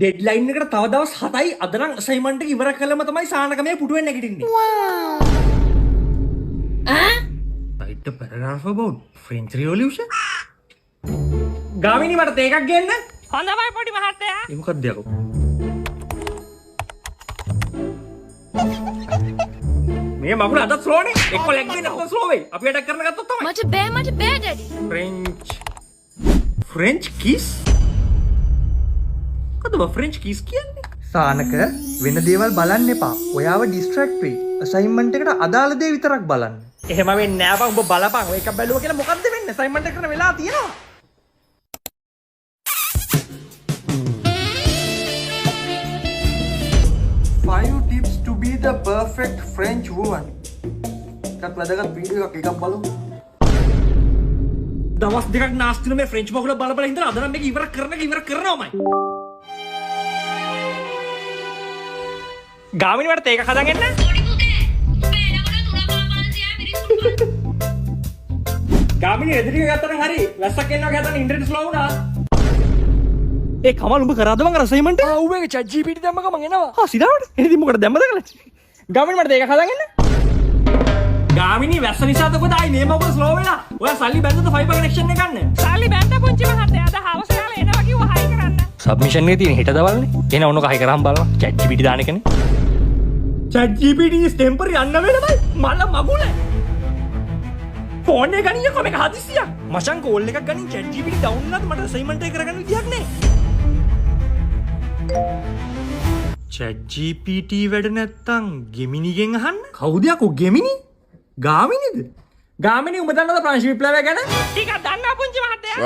Deadline එකට තව දවස් 7යි අද නම් අසයින්මන්ට් එක ඉවර කළම තමයි සානක මේ පුටුවෙන් නැගිටින්නේ. Write a paragraph about French Revolution. Gamini මට තේ එකක් ගේන්න. හොඳයි පොඩි මහත්තයා. ඒ මොකක්ද යකෝ? මේ මගුල අදත් ස්ලෝ නේ. එක්ක ලැග් වෙන්නේ නැත්නම් ස්ලෝ වෙයි. අපි අටැක් කරන ගත්තොත් තමයි. මට බෑ ඩැඩි. French kiss? මොකද French kiss කියන්නේ? සානක වෙන දේවල් බලන්න එපා. ඔයාව ඩිස්ට්‍රැක්ට් වෙයි. අසයින්මන්ට් එකට අදාළ දේ විතරක් බලන්න. එහෙම වෙන්නේ නෑ බං. ඔබ බලපන්. ඔය එකක් බැලුවා කියලා මොකද්ද වෙන්නේ? අසයින්මන්ට් එකට වෙලා තියෙනවා. 5 tips to be the perfect French woman. එකක් වැදගත් වීඩියෝ එකක් බලමු. දවස් දෙකක් නාස්තින මේ ෆ්‍රෙන්ච් මගුල බල බල ඉඳලා අද නම් මේක ඉවර කරනවාමයි. ගාමිණී මට තේ එකක් හදන් එන්න. ගාමිණී එදිරිය ගත්තා නම් හරි. වැස්සක් එනවා ගහතන ඉන්ටර්නෙට් ස්ලෝ වුණා. ඒ කමල් උඹ කරාද මං අර අසයින්මන්ට් එක? ඌ ඒක chat GPT දැම්ම ගමන් එනවා. හා සිතාවට. එහෙනම් මොකටද දැම්මද කියලා? ගාමිණී මට තේ එකක් හදන් එන්න. ගාමිණී වැස්ස නිසාද කොහොමද ආයි මේ මගුල ස්ලෝ වෙලා? ඔයා සල්ලි බැන්දද ෆයිබර් කනෙක්ෂන් එක ගන්න? සල්ලි බැන්ද පුංචි මහත්තයා. අද හවස යාලා එනවා කිව්වා හයි කරන්න. සබ්මිෂන් එකේ තියෙන හෙට දවල්නේ. එහෙනම් ඔන්නක හයි කරාම බලන්න. chat GPT දාන එකනේ. chat GPT is temporary යන්න වෙලමයි. මල මගුල. ෆෝන් එක ගනියකෝ මේක හදිස්සියක්. මචං කෝල් එකක් ගනින් chat GPT ඩවුන්ලෝඩ් මට අසයින්මන්ට් එක කරගන්න විදියක් නෑ. chat GPT වැඩ නැත්තම් ගෙමිනිගෙන් අහන්න. කවුද යකෝ ගෙමිනි? ගාමිණීද? ගාමිණී උඹ දන්නවද ප්‍රංශ විප්ලවය ගැන? ටිකක් දන්නවා පුංචි මහත්තයා.